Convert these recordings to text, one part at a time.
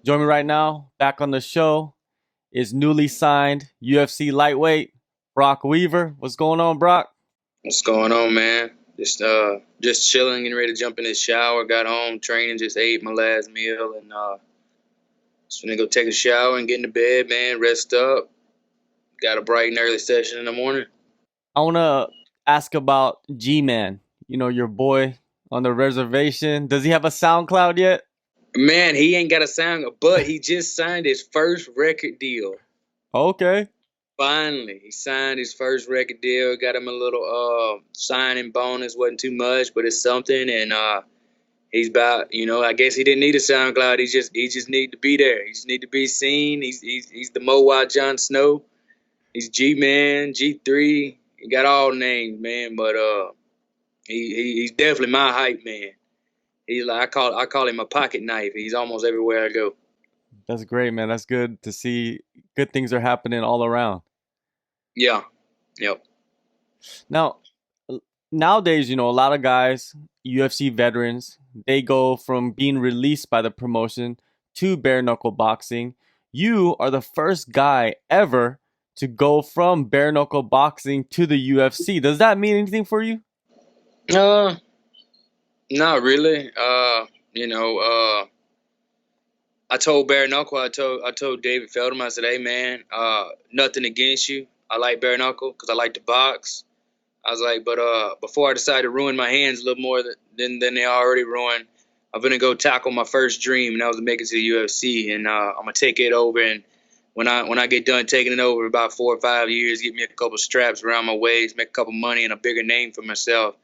Join me right now, back on the show, is newly signed UFC lightweight Brok Weaver. What's going on, Brock? What's going on, man? Just chilling, getting ready to jump in the shower. Got home, training, just ate my last meal, and just gonna go take a shower and get into bed, man. Rest up. Got a bright and early session in the morning. I want to ask about G-Man, your boy on the reservation. Does he have a SoundCloud yet? Man, he ain't got a sound, but he just signed his first record deal. Okay. Finally, he signed his first record deal. Got him a little signing bonus. Wasn't too much, but it's something. And he's about, I guess he didn't need a SoundCloud. He just need to be there. He just need to be seen. He's the Mowai Jon Snow. He's G-Man, G3. He got all the names, man. But he's definitely my hype man. He's like I call him a pocket knife. He's almost everywhere I go. That's great, man. That's good to see. Good things are happening all around. Yeah. Yep. Now, nowadays, a lot of guys, UFC veterans, they go from being released by the promotion to bare knuckle boxing. You are the first guy ever to go from bare knuckle boxing to the UFC. Does that mean anything for you? Uh, Not really. You know, I told bare knuckle. I told David Feldman. I said, "Hey, man, nothing against you. I like bare knuckle because I like to box." I was like, but before I decide to ruin my hands a little more than they already ruined, I'm gonna go tackle my first dream, and that was to make it to the UFC. And I'm gonna take it over. And when I get done taking it over, about 4 or 5 years, get me a couple straps around my waist, make a couple money and a bigger name for myself,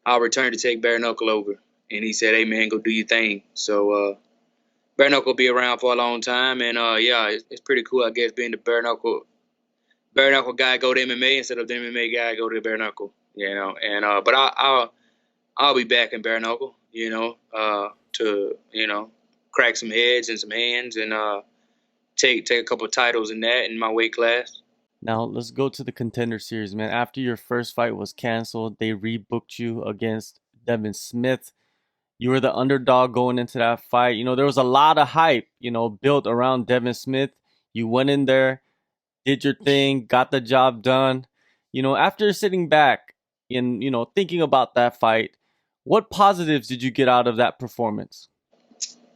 I'll return to take bare knuckle over. And he said, "Hey, man, go do your thing." So bare knuckle will be around for a long time, and yeah, it's pretty cool, I guess, being the bare knuckle guy go to MMA instead of the MMA guy go to bare knuckle, And but I'll be back in bare knuckle, to crack some heads and some hands and take a couple of titles in that in my weight class. Now, let's go to the Contender series, man. After your first fight was canceled, they rebooked you against Devin Smith. You were the underdog going into that fight. There was a lot of hype, built around Devin Smith. You went in there, did your thing, got the job done. After sitting back and, thinking about that fight, what positives did you get out of that performance?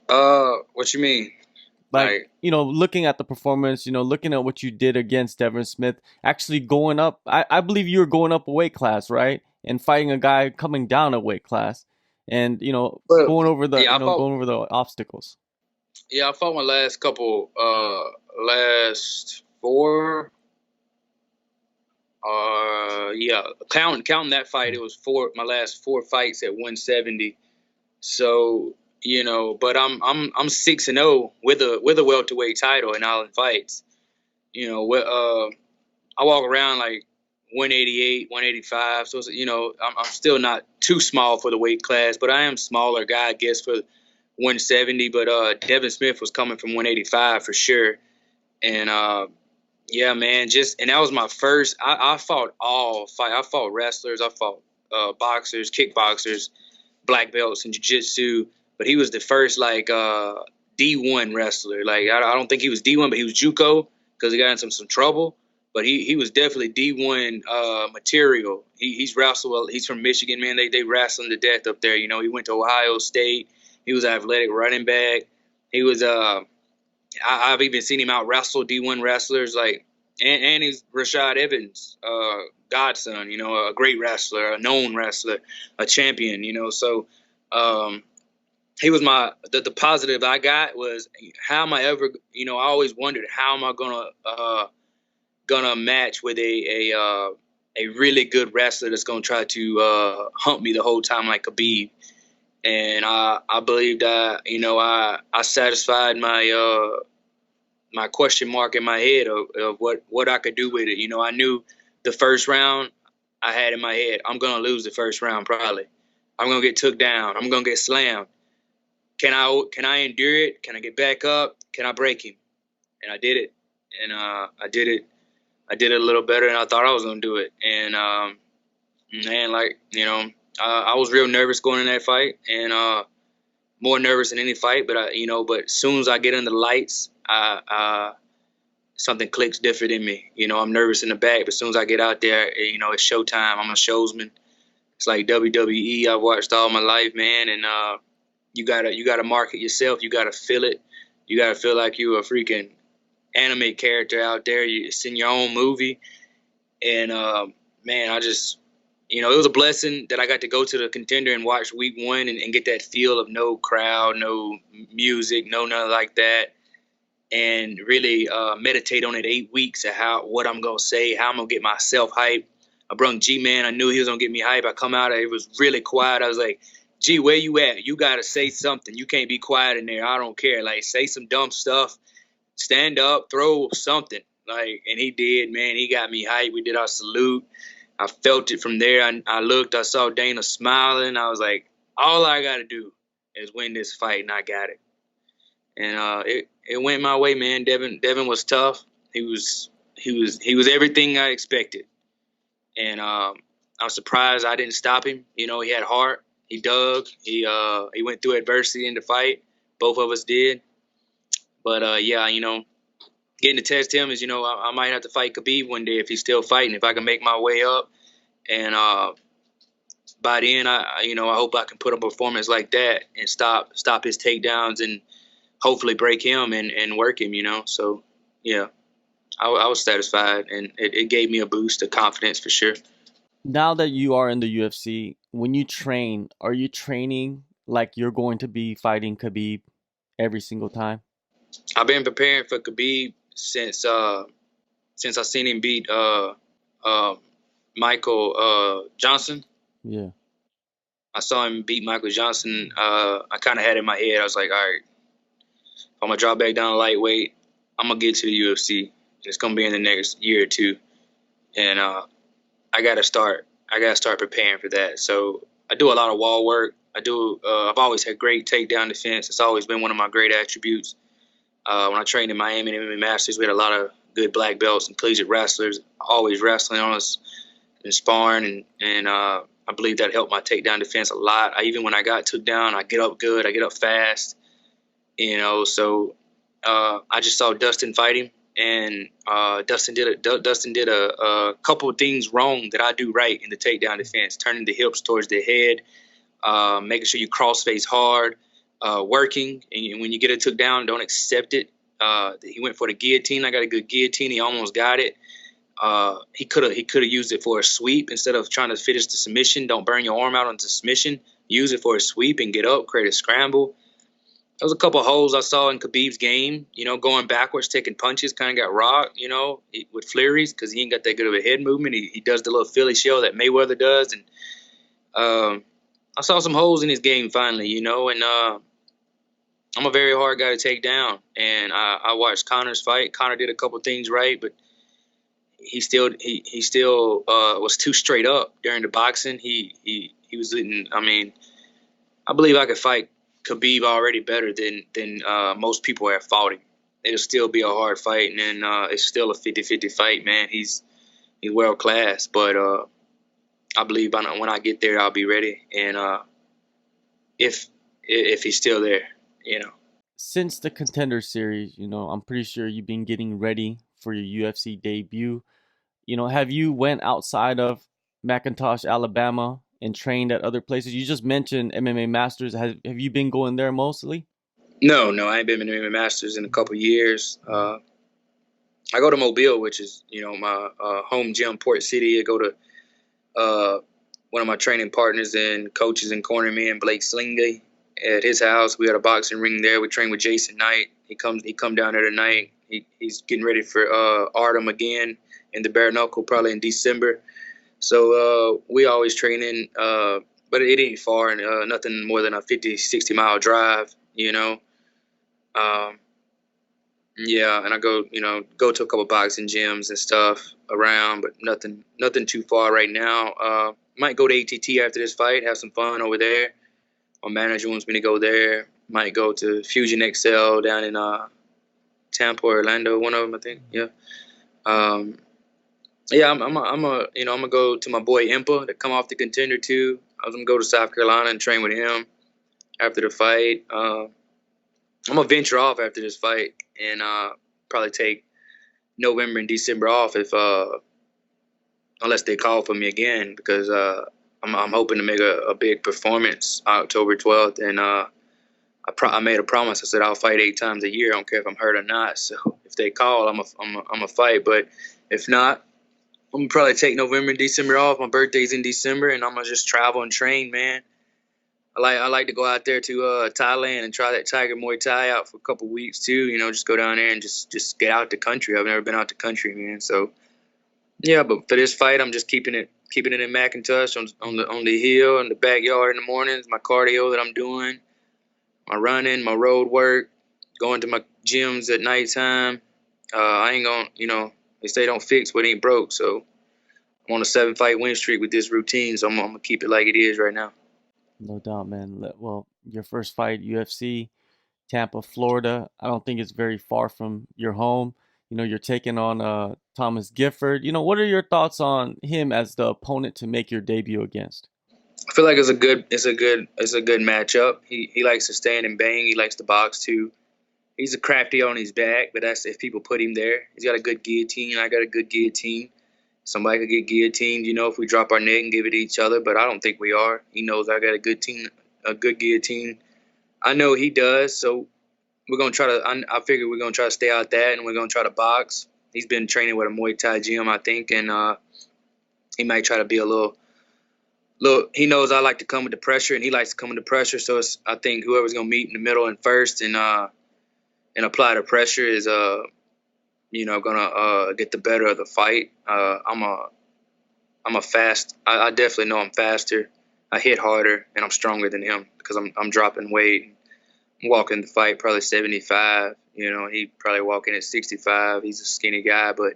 What you mean? Like, Like, looking at the performance, looking at what you did against Devin Smith, actually going up. I believe you were going up a weight class, right? And fighting a guy coming down a weight class and, well, yeah, going over the obstacles. I fought my last couple, last four. Yeah, counting that fight, it was my last four fights at 170. So but I'm 6-0 with a welterweight title in all the fights. I walk around like 188, 185. So I'm still not too small for the weight class, but I am smaller guy, I guess, for 170. But Devin Smith was coming from 185 for sure, and yeah, man, and that was my first. I fought I fought wrestlers, I fought boxers, kickboxers, black belts in jiu-jitsu, but he was the first like D1 wrestler. Like I don't think he was D1, but he was JUCO because he got into some trouble. But he was definitely D1 material. He's wrestled well. He's from Michigan, man. They wrestle him to death up there. He went to Ohio State. He was an athletic running back. He was I've even seen him out wrestle D1 wrestlers like, and he's Rashad Evans, godson. A great wrestler, a known wrestler, a champion. So he was the positive I got was how am I ever. I always wondered how am I gonna match with a really good wrestler that's gonna try to hump me the whole time like Khabib. And I believe that I satisfied my question mark in my head of what I could do with it. I knew the first round I had in my head, I'm gonna lose the first round probably. I'm gonna get took down. I'm gonna get slammed. Can I endure it? Can I get back up? Can I break him? And I did it. And I did it. I did it a little better than I thought I was gonna do it. And man, like I was real nervous going in that fight, and more nervous than any fight. But but as soon as I get under the lights, something clicks different in me. I'm nervous in the back, but as soon as I get out there, it's showtime. I'm a showsman. It's like WWE. I've watched all my life, man, and you gotta market yourself. You gotta feel it. You gotta feel like you're a freaking anime character out there. It's in your own movie, and man, I just it was a blessing that I got to go to the Contender and watch week 1 and get that feel of no crowd, no music, no nothing like that, and really meditate on it 8 weeks of what I'm gonna say, how I'm gonna get myself hyped. I brung G-Man. I knew he was gonna get me hyped. I come out, it was really quiet. I was like, G, where you at? You gotta say something. You can't be quiet in there. I don't care. Like, say some dumb stuff. Stand up, throw something. And he did, man. He got me hyped. We did our salute. I felt it from there. I looked. I saw Dana smiling. I was like, all I got to do is win this fight, and I got it. And it went my way, man. Devin was tough. He was everything I expected, and I was surprised I didn't stop him. He had heart. He dug. He went through adversity in the fight. Both of us did. But yeah, getting to test him is, I might have to fight Khabib one day if he's still fighting. If I can make my way up, and by then, I hope I can put a performance like that and stop his takedowns and hopefully break him and work him. So yeah, I was satisfied, and it gave me a boost of confidence for sure. Now that you are in the UFC, when you train, are you training like you're going to be fighting Khabib every single time? I've been preparing for Khabib since I seen him beat Michael Johnson. Yeah. I saw him beat Michael Johnson. I kind of had it in my head. I was like, all right, if I'm gonna drop back down to lightweight, I'm gonna get to the UFC. It's gonna be in the next year or two, and I gotta start preparing for that. So I do a lot of wall work. I've always had great takedown defense. It's always been one of my great attributes. When I trained in Miami and MMA Masters, we had a lot of good black belts and collegiate wrestlers always wrestling on us and sparring, and I believe that helped my takedown defense a lot. Even when I got took down, I get up good, I get up fast, So I just saw Dustin fight him, and Dustin did a couple of things wrong that I do right in the takedown defense, turning the hips towards the head, making sure you cross face hard, working, and when you get it took down, don't accept it. He went for the guillotine. I got a good guillotine. He almost got it. He could have used it for a sweep instead of trying to finish the submission. Don't burn your arm out on the submission. Use it for a sweep and get up, create a scramble. There was a couple of holes I saw in Khabib's game. Going backwards, taking punches, kind of got rocked. With flurries because he ain't got that good of a head movement. He does the little Philly shell that Mayweather does, and I saw some holes in his game finally. And I'm a very hard guy to take down. And I watched Conor's fight. Conor did a couple things right, but he still was too straight up during the boxing. He was letting. I mean, I believe I could fight Khabib already better than most people have fought him. It'll still be a hard fight, and it's still a 50-50 fight, man. He's world class, but I believe when I get there, I'll be ready. And if he's still there, Since the Contender series, I'm pretty sure you've been getting ready for your UFC debut. Have you went outside of McIntosh, Alabama, and trained at other places? You just mentioned MMA Masters. Have you been going there mostly? No, I ain't been in the Masters in a couple years. I go to Mobile, which is my home gym, Port City. I go to one of my training partners and coaches and corner me and Blake Slingley at his house. We had a boxing ring there. We trained with Jason Knight. He come down there tonight. He's getting ready for Artem again in the bare-knuckle probably in December. So we always training, but it ain't far, and nothing more than a 50, 60-mile drive, Yeah, and I go to a couple boxing gyms and stuff around, but nothing too far right now. Might go to ATT after this fight, have some fun over there. My manager wants me to go there. Might go to Fusion XL down in Tampa or Orlando, one of them, I think. Yeah. Yeah, I'm gonna go to my boy Impa to come off the Contender too. I was gonna go to South Carolina and train with him. after the fight. I'm gonna venture off after this fight and probably take November and December off if unless they call for me again because I'm hoping to make a big performance October 12th and I made a promise. I said I'll fight 8 times a year. I don't care if I'm hurt or not. So if they call, I'm a fight. But if not, I'm gonna probably take November and December off. My birthday's in December, and I'm gonna just travel and train, man. I like to go out there to Thailand and try that Tiger Muay Thai out for a couple weeks too. You know, just go down there and just get out the country. I've never been out the country, man. So yeah, but for this fight, I'm just keeping it in Macintosh on the hill in the backyard in the mornings. My cardio that I'm doing, my running, my road work, going to my gyms at nighttime. I ain't gonna, you know, they say don't fix what ain't broke. So I'm on a 7-fight win streak with this routine. So I'm gonna keep it like it is right now. No doubt, man. Well, your first fight, UFC, Tampa, Florida. I don't think it's very far from your home. You know, you're taking on Thomas Gifford. You know, what are your thoughts on him as the opponent to make your debut against? I feel like it's a good matchup. He likes to stand and bang. He likes to box too. He's a crafty on his back, but that's if people put him there. He's got a good guillotine. I got a good guillotine. Somebody could get guillotined, you know, if we drop our neck and give it to each other, but I don't think we are. He knows I got a good guillotine. I know he does, so we're gonna try to. I figure we're gonna try to stay out that, and we're gonna try to box. He's been training with a Muay Thai gym, I think, and he might try to be a little. He knows I like to come with the pressure, and he likes to come with the pressure. So I think whoever's gonna meet in the middle and first and apply the pressure is you know, gonna get the better of the fight. I'm a fast. I definitely know I'm faster. I hit harder, and I'm stronger than him because I'm dropping weight. I'm walking the fight probably 75. You know, he probably walking at 65. He's a skinny guy, but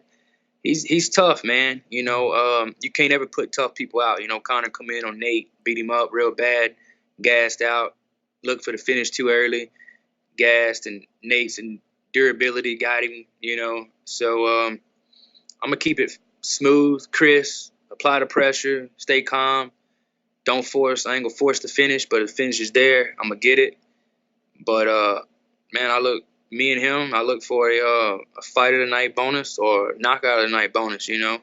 he's tough, man. You know, you can't ever put tough people out. You know, Conor come in on Nate, beat him up real bad, gassed out, looked for the finish too early, gassed, and Nate's and durability got him. You know, so I'm gonna keep it smooth, crisp, apply the pressure, stay calm, don't force. I ain't gonna force the finish, but if the finish is there, I'm gonna get it. But man, me and him, I look for a fight of the night bonus or knockout of the night bonus, you know.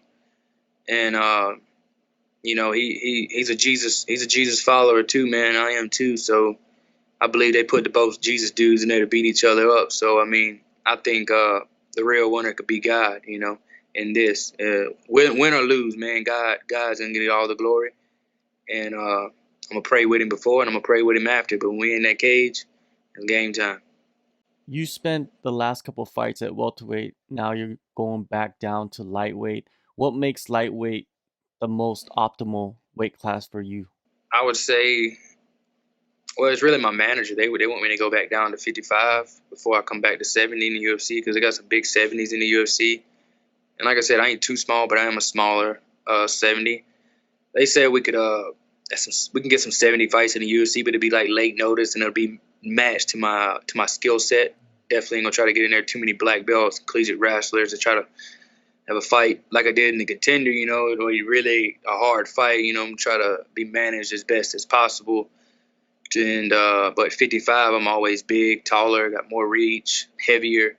And you know, he's a Jesus follower too, man. I am too. So I believe they put the both Jesus dudes in there to beat each other up. So I mean, I think the real winner could be God, you know. In this, win or lose, man, God's gonna get all the glory. And I'm gonna pray with him before, and I'm gonna pray with him after. But when we in that cage, it's game time. You spent the last couple fights at welterweight. Now you're going back down to lightweight. What makes lightweight the most optimal weight class for you? I would say, well, it's really my manager. They want me to go back down to 55 before I come back to 70 in the UFC because they got some big 70s in the UFC. And like I said, I ain't too small, but I am a smaller 70. They said we could we can get some 70 fights in the UFC, but it'd be like late notice and it'll be matched to my skill set. Definitely ain't gonna try to get in there too many black belts, collegiate wrestlers to try to have a fight like I did in the Contender, you know, or you really a hard fight, you know. I'm try to be managed as best as possible. And but 55, I'm always big, taller, got more reach, heavier.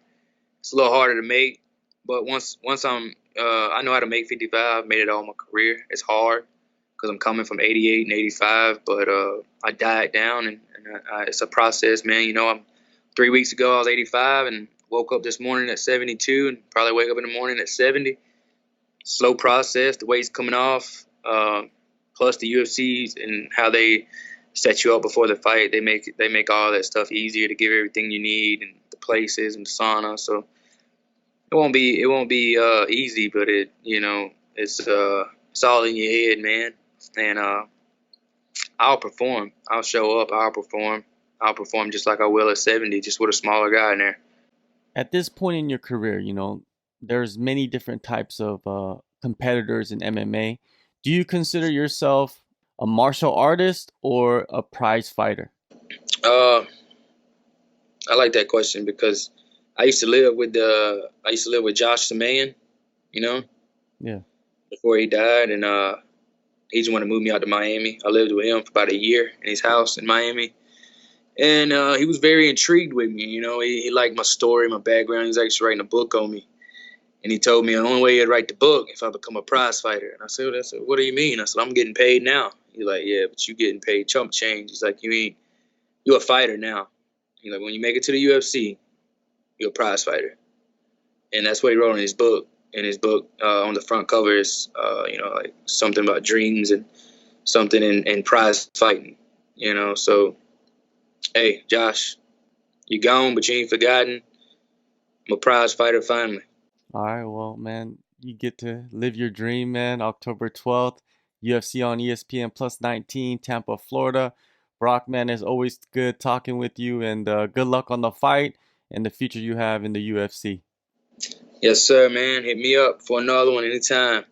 It's a little harder to make, but once I know how to make 55. I've made it all my career. It's hard because I'm coming from 88 and 85, but I diet down, and it's a process, man. You know, 3 weeks ago I was 85 and woke up this morning at 72, and probably wake up in the morning at 70. Slow process. The weight's coming off, plus the UFCs and how they set you up before the fight. They make all that stuff easier to give everything you need and the places and the sauna. So it won't be easy, but it's all in your head, man. And I'll perform. I'll show up. I'll perform. I'll perform just like I will at 70, just with a smaller guy in there. At this point in your career, you know, there's many different types of competitors in MMA. Do you consider yourself a martial artist or a prize fighter? Uh, I like that question because I used to live with Josh Samman, you know, Yeah. before he died, and he just wanted to move me out to Miami. I lived with him for about a year in his house in Miami, And he was very intrigued with me. You know, he liked my story, my background. He's actually writing a book on me. And he told me the only way he'd write the book if I become a prize fighter. And I said, what do you mean? I said, I'm getting paid now. He's like, yeah, but you getting paid chump change. He's like, you're a fighter now. He's like, when you make it to the UFC, you're a prize fighter. And that's what he wrote in his book. In his book, on the front cover is, like something about dreams and something in prize fighting. So, hey, Josh, you gone, but you ain't forgotten. I'm a prize fighter finally. All right, well, man, you get to live your dream, man. October 12th, UFC on ESPN plus 19, Tampa, Florida. Brok, man, it's always good talking with you, and good luck on the fight and the future you have in the UFC. Yes, sir, man. Hit me up for another one anytime.